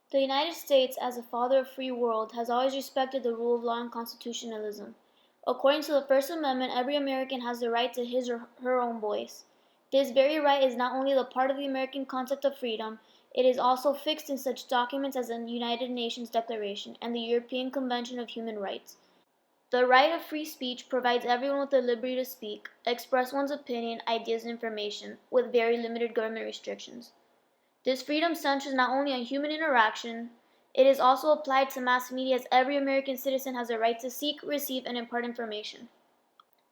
The United States, as a father of free world, has always respected the rule of law and constitutionalism. According to the First Amendment, every American has the right to his or her own voice. This very right is not only the part of the American concept of freedom, it is also fixed in such documents as the United Nations Declaration and the European Convention of Human Rights. The right of free speech provides everyone with the liberty to speak, express one's opinion, ideas, and information, with very limited government restrictions. This freedom centers not only on human interaction, it is also applied to mass media as every American citizen has a right to seek, receive, and impart information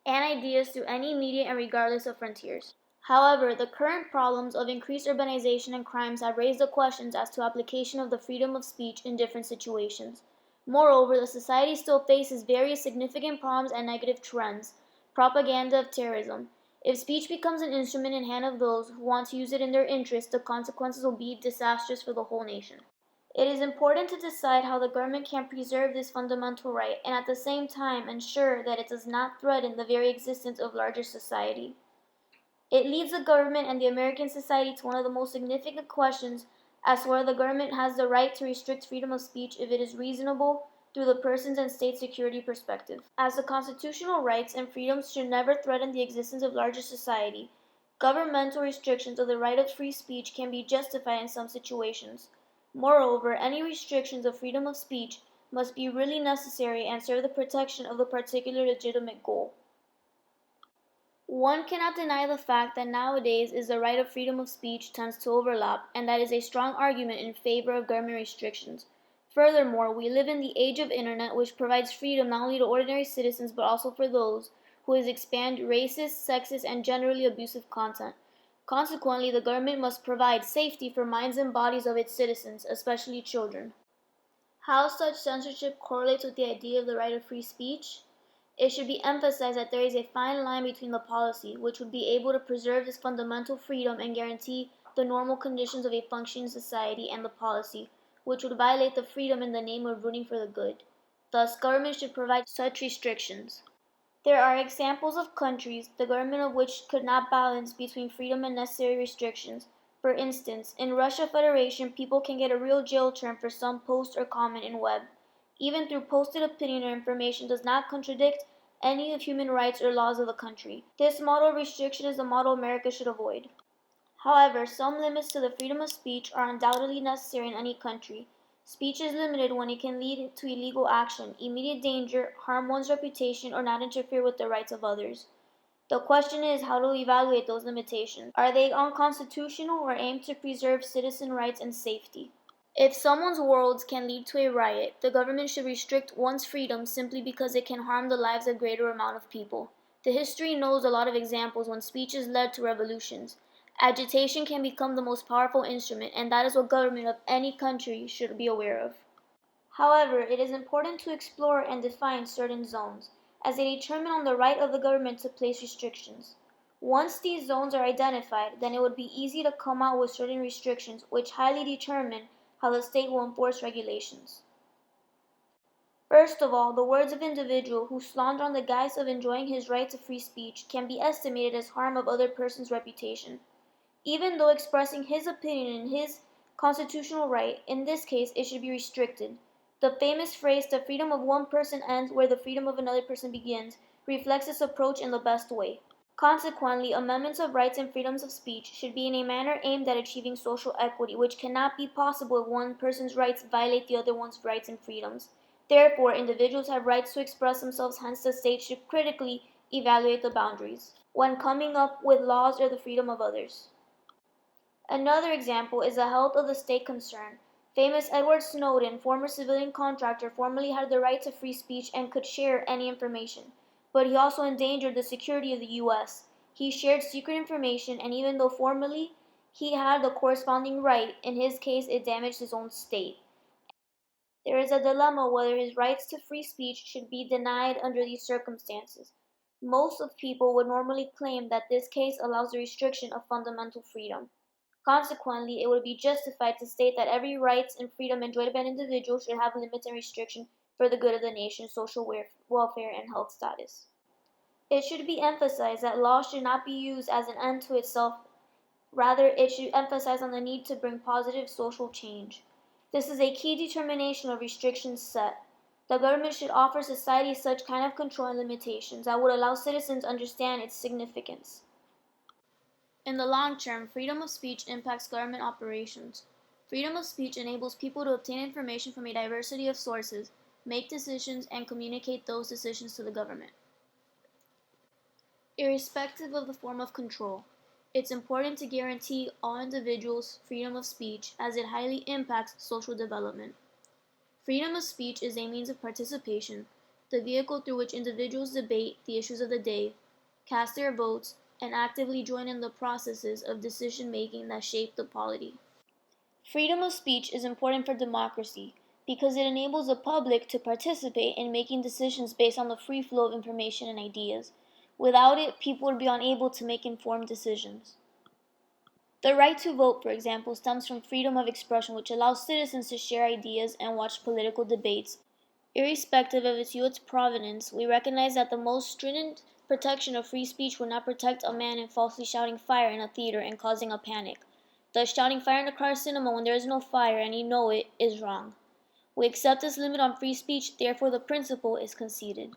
and ideas through any media and regardless of frontiers. However, the current problems of increased urbanization and crimes have raised the questions as to application of the freedom of speech in different situations. Moreover, the society still faces various significant problems and negative trends. Propaganda of terrorism. If speech becomes an instrument in hand of those who want to use it in their interest, the consequences will be disastrous for the whole nation. It is important to decide how the government can preserve this fundamental right and at the same time ensure that it does not threaten the very existence of larger society. It leads the government and the American society to one of the most significant questions as to whether the government has the right to restrict freedom of speech if it is reasonable through the person's and state security perspective. As the constitutional rights and freedoms should never threaten the existence of larger society, governmental restrictions of the right of free speech can be justified in some situations. Moreover, any restrictions of freedom of speech must be really necessary and serve the protection of the particular legitimate goal. One cannot deny the fact that nowadays is the right of freedom of speech tends to overlap, and that is a strong argument in favor of government restrictions. Furthermore, we live in the age of internet, which provides freedom not only to ordinary citizens but also for those who expand racist, sexist, and generally abusive content. Consequently, the government must provide safety for minds and bodies of its citizens, especially children. How such censorship correlates with the idea of the right of free speech? It should be emphasized that there is a fine line between the policy, which would be able to preserve this fundamental freedom and guarantee the normal conditions of a functioning society, and the policy, which would violate the freedom in the name of rooting for the good. Thus, government should provide such restrictions. There are examples of countries, the government of which could not balance between freedom and necessary restrictions. For instance, in Russia Federation, people can get a real jail term for some post or comment in web, even through posted opinion or information does not contradict any of human rights or laws of the country. This model of restriction is the model America should avoid. However, some limits to the freedom of speech are undoubtedly necessary in any country. Speech is limited when it can lead to illegal action, immediate danger, harm one's reputation, or not interfere with the rights of others. The question is how to evaluate those limitations. Are they unconstitutional or aim to preserve citizen rights and safety? If someone's words can lead to a riot, the government should restrict one's freedom simply because it can harm the lives of a greater amount of people. The history knows a lot of examples when speeches led to revolutions. Agitation can become the most powerful instrument, and that is what government of any country should be aware of. However, it is important to explore and define certain zones, as they determine on the right of the government to place restrictions. Once these zones are identified, then it would be easy to come out with certain restrictions which highly determine how the state will enforce regulations. First of all, the words of an individual who slander on the guise of enjoying his right to free speech can be estimated as harm of other person's reputation. Even though expressing his opinion in his constitutional right, in this case it should be restricted. The famous phrase, the freedom of one person ends where the freedom of another person begins, reflects this approach in the best way. Consequently, amendments of rights and freedoms of speech should be in a manner aimed at achieving social equity, which cannot be possible if one person's rights violate the other one's rights and freedoms. Therefore, individuals have rights to express themselves, hence the state should critically evaluate the boundaries when coming up with laws or the freedom of others. Another example is the health of the state concern. Famous Edward Snowden, former civilian contractor, formerly had the right to free speech and could share any information, but he also endangered the security of the U.S. He shared secret information, and even though formally he had the corresponding right, in his case it damaged his own state. There is a dilemma whether his rights to free speech should be denied under these circumstances. Most of people would normally claim that this case allows the restriction of fundamental freedom. Consequently, it would be justified to state that every right and freedom enjoyed by an individual should have limits and restriction for the good of the nation's social welfare and health status. It should be emphasized that law should not be used as an end to itself. Rather, it should emphasize on the need to bring positive social change. This is a key determination of restrictions set. The government should offer society such kind of control and limitations that would allow citizens to understand its significance. In the long term, freedom of speech impacts government operations. Freedom of speech enables people to obtain information from a diversity of sources, make decisions, and communicate those decisions to the government. Irrespective of the form of control, it's important to guarantee all individuals freedom of speech as it highly impacts social development. Freedom of speech is a means of participation, the vehicle through which individuals debate the issues of the day, cast their votes, and actively join in the processes of decision-making that shape the polity. Freedom of speech is important for democracy because it enables the public to participate in making decisions based on the free flow of information and ideas. Without it, people would be unable to make informed decisions. The right to vote, for example, stems from freedom of expression, which allows citizens to share ideas and watch political debates. Irrespective of its U.S. provenance, we recognize that the most stringent protection of free speech would not protect a man in falsely shouting fire in a theater and causing a panic. Thus, shouting fire in a car cinema when there is no fire and you know it is wrong. We accept this limit on free speech, therefore the principle is conceded.